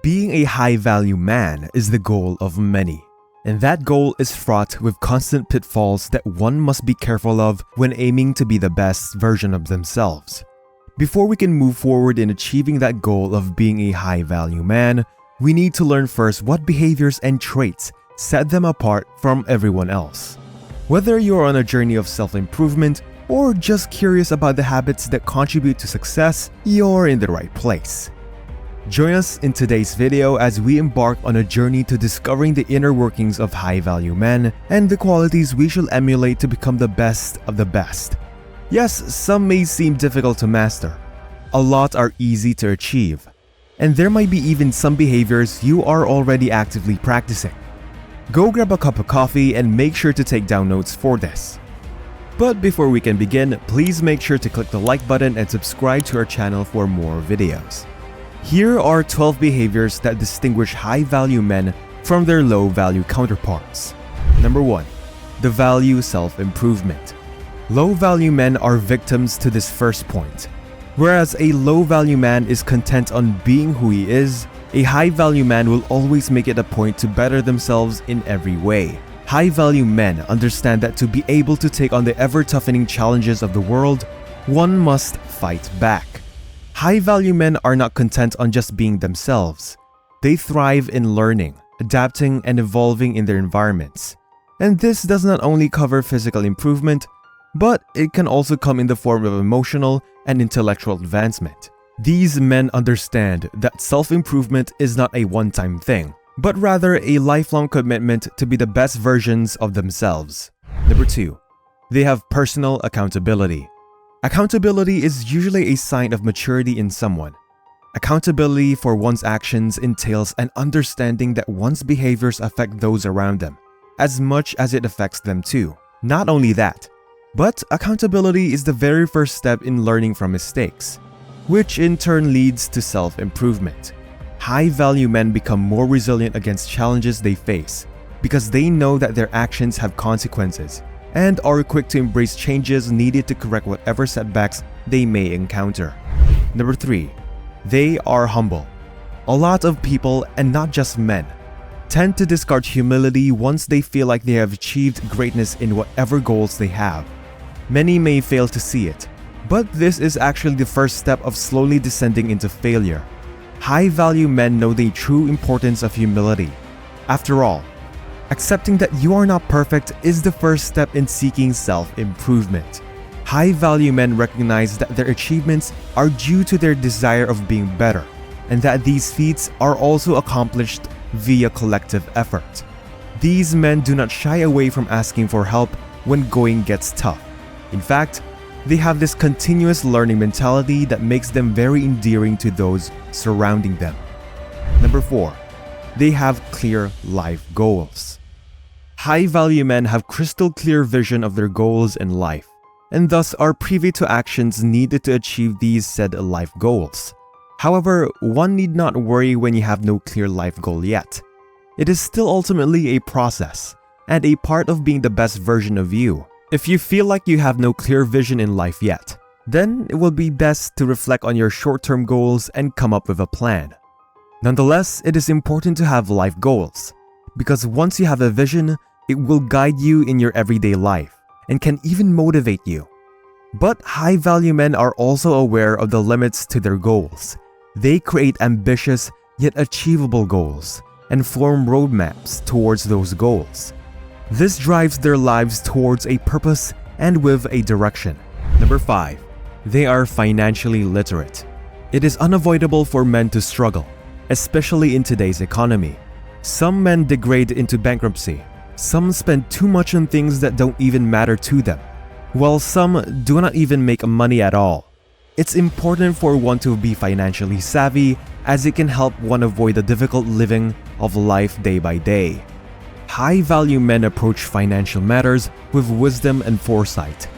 Being a high-value man is the goal of many, and that goal is fraught with constant pitfalls that one must be careful of when aiming to be the best version of themselves. Before we can move forward in achieving that goal of being a high-value man, we need to learn first what behaviors and traits set them apart from everyone else. Whether you're on a journey of self-improvement or just curious about the habits that contribute to success, you're in the right place. Join us in today's video as we embark on a journey to discovering the inner workings of high-value men and the qualities we should emulate to become the best of the best. Yes, some may seem difficult to master. A lot are easy to achieve. And there might be even some behaviors you are already actively practicing. Go grab a cup of coffee and make sure to take down notes for this. But before we can begin, please make sure to click the like button and subscribe to our channel for more videos. Here are 12 behaviors that distinguish high-value men from their low-value counterparts. Number 1. They value self-improvement. Low-value men are victims to this first point. Whereas a low-value man is content on being who he is, a high-value man will always make it a point to better themselves in every way. High-value men understand that to be able to take on the ever-toughening challenges of the world, one must fight back. High-value men are not content on just being themselves. They thrive in learning, adapting, and evolving in their environments. And this does not only cover physical improvement, but it can also come in the form of emotional and intellectual advancement. These men understand that self-improvement is not a one-time thing, but rather a lifelong commitment to be the best versions of themselves. Number 2. They have personal accountability. Accountability is usually a sign of maturity in someone. Accountability for one's actions entails an understanding that one's behaviors affect those around them, as much as it affects them too. Not only that, but accountability is the very first step in learning from mistakes, which in turn leads to self-improvement. High-value men become more resilient against challenges they face because they know that their actions have consequences and are quick to embrace changes needed to correct whatever setbacks they may encounter. Number 3. They are humble. A lot of people, and not just men, tend to discard humility once they feel like they have achieved greatness in whatever goals they have. Many may fail to see it, but this is actually the first step of slowly descending into failure. High-value men know the true importance of humility. After all, accepting that you are not perfect is the first step in seeking self-improvement. High-value men recognize that their achievements are due to their desire of being better, and that these feats are also accomplished via collective effort. These men do not shy away from asking for help when going gets tough. In fact, they have this continuous learning mentality that makes them very endearing to those surrounding them. Number 4. They have clear life goals. High-value men have crystal clear vision of their goals in life, and thus are privy to actions needed to achieve these said life goals. However, one need not worry when you have no clear life goal yet. It is still ultimately a process, and a part of being the best version of you. If you feel like you have no clear vision in life yet, then it will be best to reflect on your short-term goals and come up with a plan. Nonetheless, it is important to have life goals, because once you have a vision, it will guide you in your everyday life and can even motivate you. But high-value men are also aware of the limits to their goals. They create ambitious yet achievable goals and form roadmaps towards those goals. This drives their lives towards a purpose and with a direction. Number 5. They are financially literate. It is unavoidable for men to struggle, especially in today's economy. Some men degrade into bankruptcy. Some spend too much on things that don't even matter to them, while some do not even make money at all. It's important for one to be financially savvy, as it can help one avoid the difficult living of life day by day. High-value men approach financial matters with wisdom and foresight.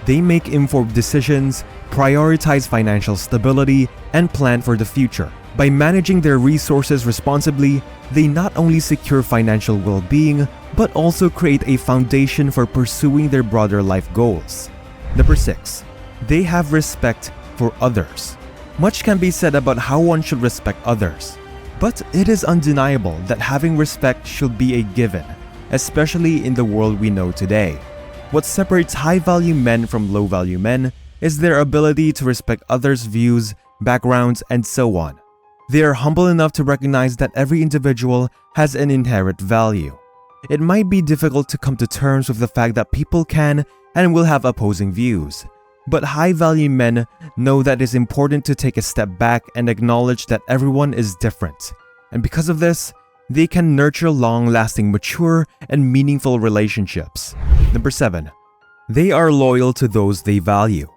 They make informed decisions, prioritize financial stability, and plan for the future. By managing their resources responsibly, they not only secure financial well-being, but also create a foundation for pursuing their broader life goals. Number 6. They have respect for others. Much can be said about how one should respect others. But it is undeniable that having respect should be a given, especially in the world we know today. What separates high-value men from low-value men is their ability to respect others' views, backgrounds, and so on. They are humble enough to recognize that every individual has an inherent value. It might be difficult to come to terms with the fact that people can and will have opposing views, but high-value men know that it is important to take a step back and acknowledge that everyone is different, and because of this, they can nurture long-lasting, mature, and meaningful relationships. Number 7. They are loyal to those they value.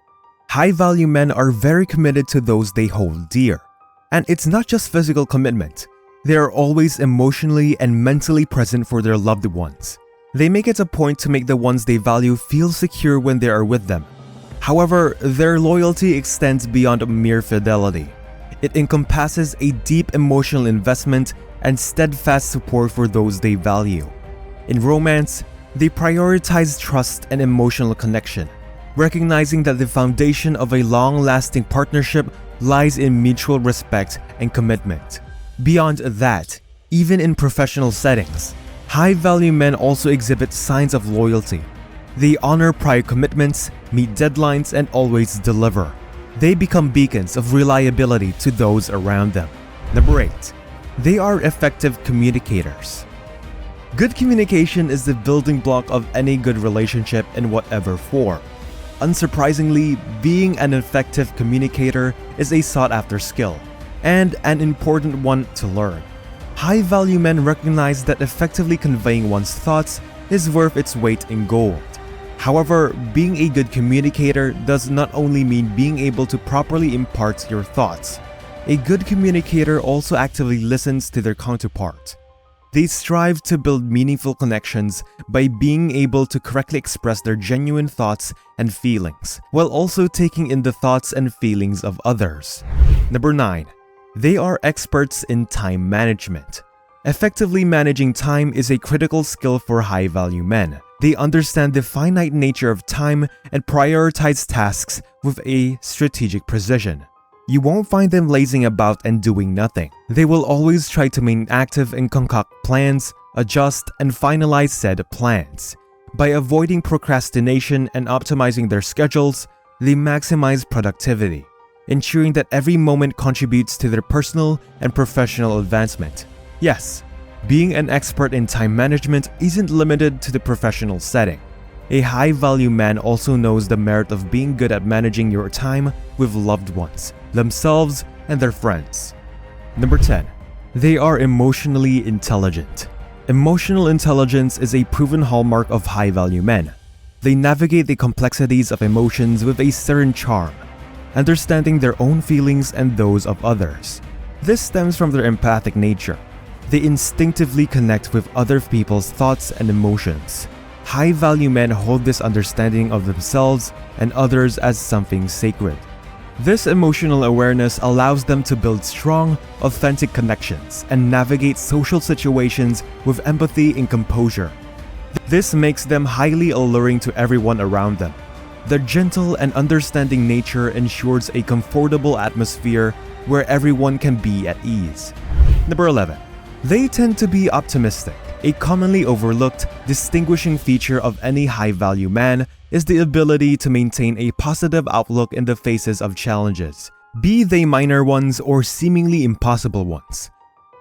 High-value men are very committed to those they hold dear. And it's not just physical commitment. They are always emotionally and mentally present for their loved ones. They make it a point to make the ones they value feel secure when they are with them. However, their loyalty extends beyond mere fidelity. It encompasses a deep emotional investment and steadfast support for those they value. In romance, they prioritize trust and emotional connection, recognizing that the foundation of a long-lasting partnership lies in mutual respect and commitment. Beyond that, even in professional settings, high-value men also exhibit signs of loyalty. They honor prior commitments, meet deadlines, and always deliver. They become beacons of reliability to those around them. Number 8. They are effective communicators. Good communication is the building block of any good relationship in whatever form. Unsurprisingly, being an effective communicator is a sought-after skill, and an important one to learn. High-value men recognize that effectively conveying one's thoughts is worth its weight in gold. However, being a good communicator does not only mean being able to properly impart your thoughts. A good communicator also actively listens to their counterpart. They strive to build meaningful connections by being able to correctly express their genuine thoughts and feelings, while also taking in the thoughts and feelings of others. Number 9. They are experts in time management. Effectively managing time is a critical skill for high-value men. They understand the finite nature of time and prioritize tasks with a strategic precision. You won't find them lazing about and doing nothing. They will always try to remain active and concoct plans, adjust, and finalize said plans. By avoiding procrastination and optimizing their schedules, they maximize productivity, ensuring that every moment contributes to their personal and professional advancement. Yes, being an expert in time management isn't limited to the professional setting. A high-value man also knows the merit of being good at managing your time with loved ones, themselves, and their friends. Number 10. They are emotionally intelligent. Emotional intelligence is a proven hallmark of high-value men. They navigate the complexities of emotions with a certain charm, understanding their own feelings and those of others. This stems from their empathic nature. They instinctively connect with other people's thoughts and emotions. High-value men hold this understanding of themselves and others as something sacred. This emotional awareness allows them to build strong, authentic connections and navigate social situations with empathy and composure. This makes them highly alluring to everyone around them. Their gentle and understanding nature ensures a comfortable atmosphere where everyone can be at ease. Number 11. They tend to be optimistic. A commonly overlooked, distinguishing feature of any high-value man is the ability to maintain a positive outlook in the faces of challenges, be they minor ones or seemingly impossible ones.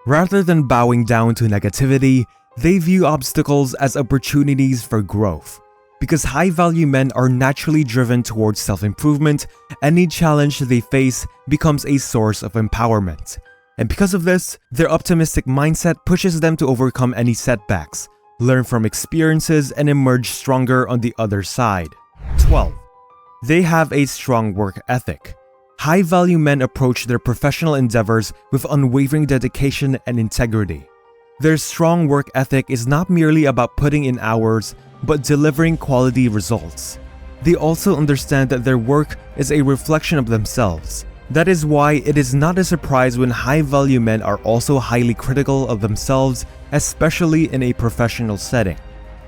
Rather than bowing down to negativity, they view obstacles as opportunities for growth. Because high-value men are naturally driven towards self-improvement, any challenge they face becomes a source of empowerment. And because of this, their optimistic mindset pushes them to overcome any setbacks, learn from experiences, and emerge stronger on the other side. 12. They have a strong work ethic. High-value men approach their professional endeavors with unwavering dedication and integrity. Their strong work ethic is not merely about putting in hours, but delivering quality results. They also understand that their work is a reflection of themselves. That is why it is not a surprise when high-value men are also highly critical of themselves, especially in a professional setting.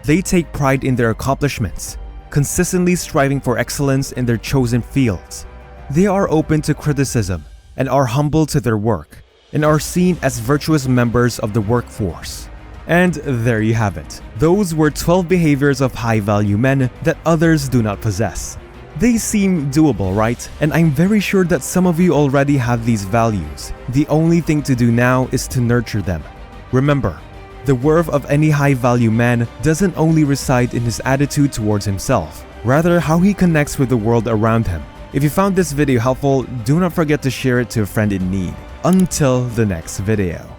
They take pride in their accomplishments, consistently striving for excellence in their chosen fields. They are open to criticism and are humble to their work. and are seen as virtuous members of the workforce. And there you have it. Those were 12 behaviors of high-value men that others do not possess. They seem doable, right? And I'm very sure that some of you already have these values. The only thing to do now is to nurture them. Remember, the worth of any high-value man doesn't only reside in his attitude towards himself, rather how he connects with the world around him. If you found this video helpful, do not forget to share it to a friend in need. Until the next video.